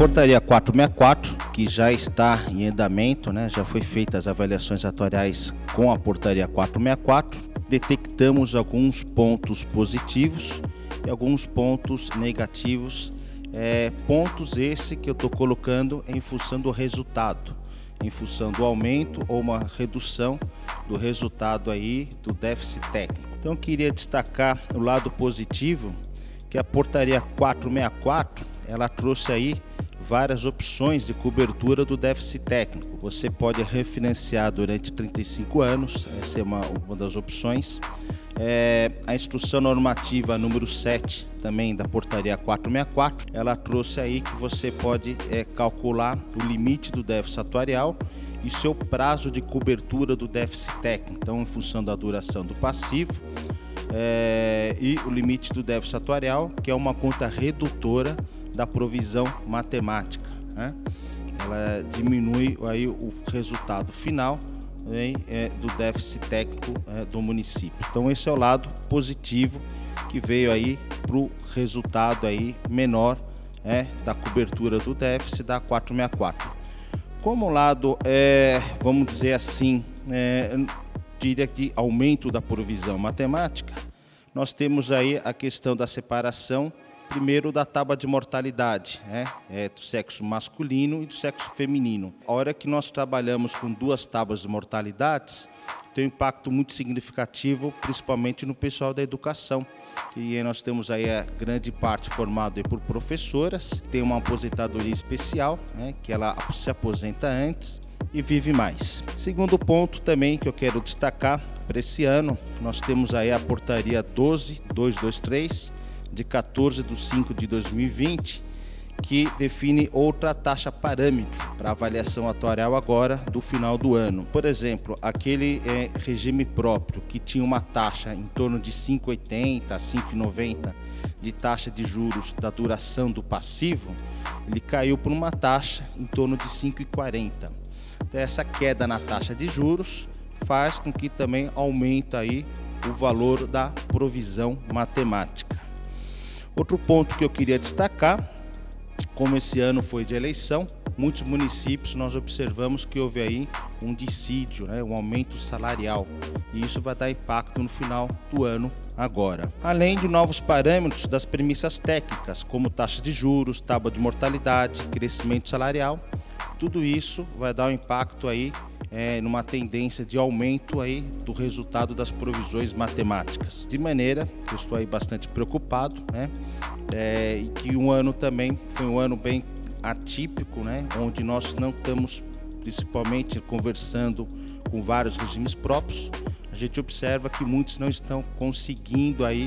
Portaria 464, que já está em andamento, né? Já foi feitas as avaliações atuariais com a Portaria 464, detectamos alguns pontos positivos e alguns pontos negativos, pontos esse que eu estou colocando em função do resultado, em função do aumento ou uma redução do resultado aí do déficit técnico. Então eu queria destacar o lado positivo, que a Portaria 464, ela trouxe aí várias opções de cobertura do déficit técnico. Você pode refinanciar durante 35 anos, essa é uma das opções. A instrução normativa número 7, também da Portaria 464, ela trouxe aí que você pode calcular o limite do déficit atuarial e seu prazo de cobertura do déficit técnico, então em função da duração do passivo, e o limite do déficit atuarial, que é uma conta redutora da provisão matemática, né? Ela diminui aí o resultado final do déficit técnico do município. Então esse é o lado positivo que veio aí para o resultado aí menor da cobertura do déficit da 464. Como lado, vamos dizer assim, diria que aumento da provisão matemática, nós temos aí a questão da separação, primeiro da tábua de mortalidade, do sexo masculino e do sexo feminino. A hora que nós trabalhamos com duas tábuas de mortalidades, tem um impacto muito significativo, principalmente no pessoal da educação. E nós temos aí a grande parte formada por professoras, tem uma aposentadoria especial, que ela se aposenta antes e vive mais. Segundo ponto também que eu quero destacar para esse ano, nós temos aí a Portaria 12223, de 14/5/2020, que define outra taxa parâmetro para avaliação atuarial agora do final do ano. Por exemplo, aquele regime próprio que tinha uma taxa em torno de 5,80 a 5,90 de taxa de juros da duração do passivo, ele caiu para uma taxa em torno de 5,40. Então, essa queda na taxa de juros faz com que também aumente aí o valor da provisão matemática. Outro ponto que eu queria destacar, como esse ano foi de eleição, muitos municípios nós observamos que houve aí um dissídio, um aumento salarial, e isso vai dar impacto no final do ano agora. Além de novos parâmetros das premissas técnicas, como taxa de juros, tábua de mortalidade, crescimento salarial, tudo isso vai dar um impacto aí numa tendência de aumento aí do resultado das provisões matemáticas. De maneira que eu estou aí bastante preocupado, e que um ano também foi um ano bem atípico, onde nós não estamos principalmente conversando com vários regimes próprios. A gente observa que muitos não estão conseguindo aí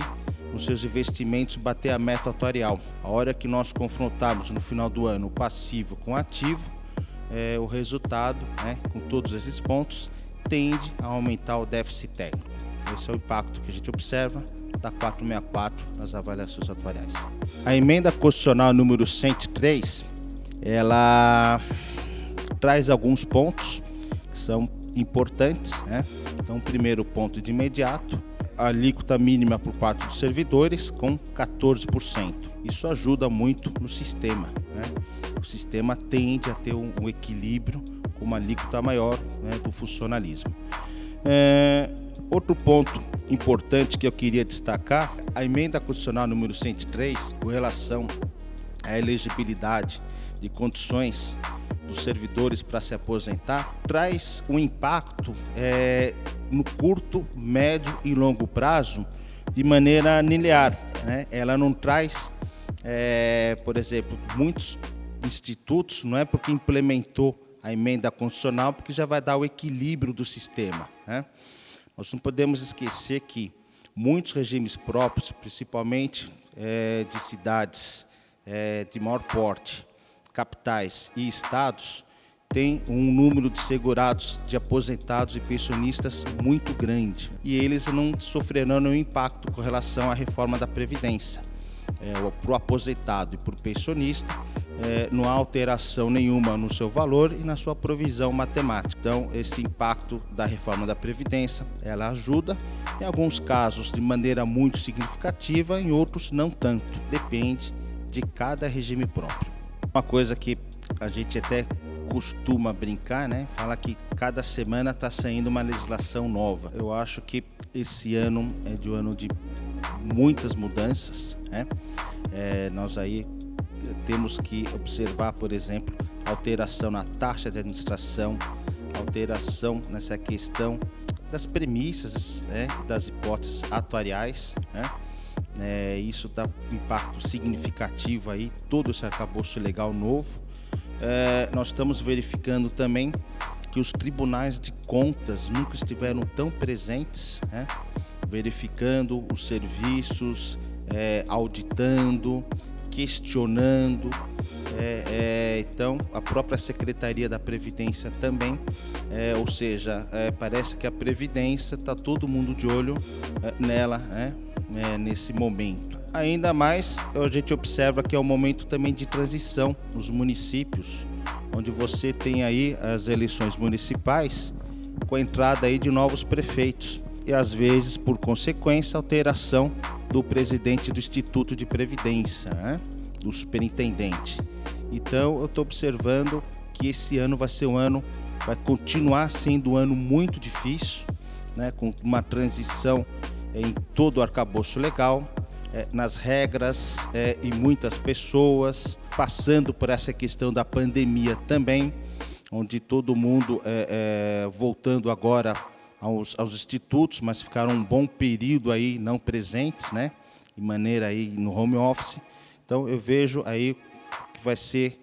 os seus investimentos bater a meta atuarial. A hora que nós confrontarmos no final do ano o passivo com o ativo, o resultado, com todos esses pontos, tende a aumentar o déficit técnico. Esse é o impacto que a gente observa da 464 nas avaliações atuariais. A emenda constitucional número 103, ela traz alguns pontos que são importantes, Então, o primeiro ponto de imediato, a alíquota mínima por parte dos servidores com 14%. Isso ajuda muito no sistema, O sistema tende a ter um equilíbrio com uma alíquota maior do funcionalismo. Outro ponto importante que eu queria destacar, a emenda constitucional número 103, com relação à elegibilidade de condições dos servidores para se aposentar, traz um impacto no curto, médio e longo prazo de maneira linear, Ela não traz, por exemplo, muitos institutos, não é porque implementou a emenda constitucional, porque já vai dar o equilíbrio do sistema, Nós não podemos esquecer que muitos regimes próprios, principalmente de cidades de maior porte, capitais e estados, tem um número de segurados, de aposentados e pensionistas muito grande. E eles não sofrerão nenhum impacto com relação à reforma da Previdência. Para o aposentado e para o pensionista, não há alteração nenhuma no seu valor e na sua provisão matemática. Então, esse impacto da reforma da Previdência, ela ajuda, em alguns casos de maneira muito significativa, em outros não tanto. Depende de cada regime próprio. Uma coisa que a gente até costuma brincar, né? Fala que cada semana está saindo uma legislação nova. Eu acho que esse ano é de um ano de muitas mudanças, né? Nós aí temos que observar, por exemplo, alteração na taxa de administração, alteração nessa questão das premissas, né, das hipóteses atuariais, né? Isso dá um impacto significativo aí, todo esse arcabouço legal novo. Nós estamos verificando também que os tribunais de contas nunca estiveram tão presentes, né? Verificando os serviços, auditando, questionando. Então, a própria Secretaria da Previdência também, ou seja, parece que a Previdência está todo mundo de olho nela, né? Nesse momento. Ainda mais, a gente observa que é um momento também de transição nos municípios, onde você tem aí as eleições municipais com a entrada aí de novos prefeitos e às vezes, por consequência, alteração do presidente do Instituto de Previdência, né? Do superintendente. Então, eu estou observando que esse ano vai continuar sendo um ano muito difícil, né? Com uma transição em todo o arcabouço legal, nas regras e muitas pessoas, passando por essa questão da pandemia também, onde todo mundo voltando agora aos institutos, mas ficaram um bom período aí não presentes, né? De maneira aí no home office. Então eu vejo aí que vai ser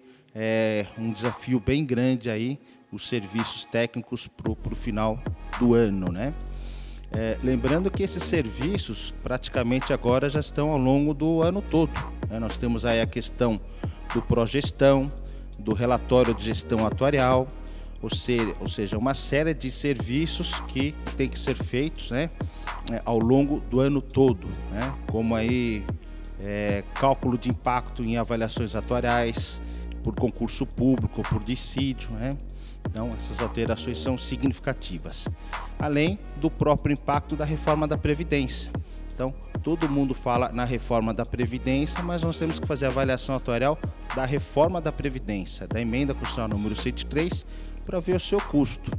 um desafio bem grande aí os serviços técnicos para o final do ano, né? Lembrando que esses serviços praticamente agora já estão ao longo do ano todo, né? Nós temos aí a questão do progestão, do relatório de gestão atuarial, ou seja, uma série de serviços que tem que ser feitos, né? Ao longo do ano todo, né? Como aí cálculo de impacto em avaliações atuariais, por concurso público, por dissídio, né? Então, essas alterações são significativas. Além do próprio impacto da reforma da Previdência. Então, todo mundo fala na reforma da Previdência, mas nós temos que fazer a avaliação atuarial da reforma da Previdência, da emenda constitucional número 103, para ver o seu custo.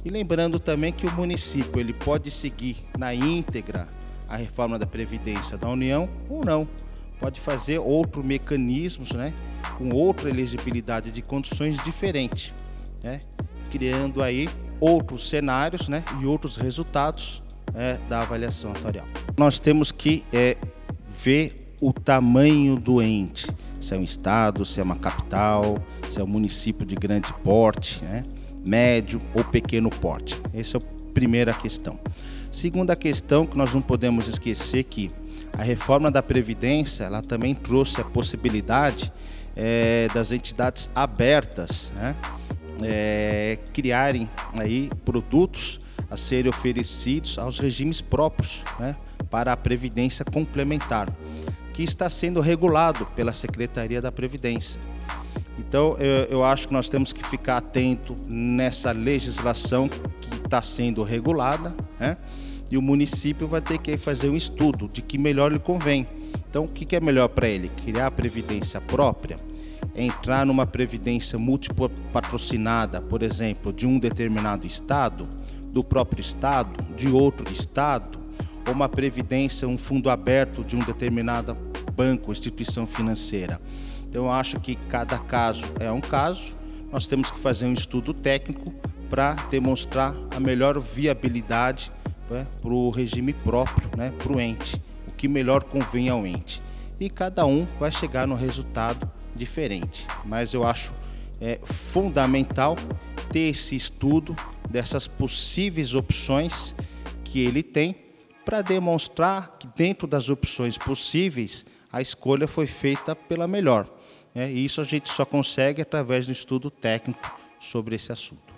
E lembrando também que o município ele pode seguir na íntegra a reforma da Previdência da União ou não. Pode fazer outro mecanismos, né, com outra elegibilidade de condições diferente, né, criando aí outros cenários, né, e outros resultados da avaliação atuarial. Nós temos que ver o tamanho do ente, se é um estado, se é uma capital, se é um município de grande porte, né, médio ou pequeno porte. Essa é a primeira questão. Segunda questão que nós não podemos esquecer que a reforma da Previdência ela também trouxe a possibilidade das entidades abertas, né, criarem aí produtos a serem oferecidos aos regimes próprios, né, para a Previdência Complementar, que está sendo regulado pela Secretaria da Previdência. Então, eu acho que nós temos que ficar atento nessa legislação que está sendo regulada, né? E o município vai ter que fazer um estudo de que melhor lhe convém. Então, o que é melhor para ele? Criar a previdência própria? Entrar numa previdência multipatrocinada, por exemplo, de um determinado estado, do próprio estado, de outro estado, ou uma previdência, um fundo aberto de um determinado banco, instituição financeira? Então, eu acho que cada caso é um caso, nós temos que fazer um estudo técnico para demonstrar a melhor viabilidade, né, para o regime próprio, né, para o ente, o que melhor convém ao ente. E cada um vai chegar no resultado diferente, mas eu acho fundamental ter esse estudo dessas possíveis opções que ele tem para demonstrar que dentro das opções possíveis a escolha foi feita pela melhor. E isso a gente só consegue através do estudo técnico sobre esse assunto.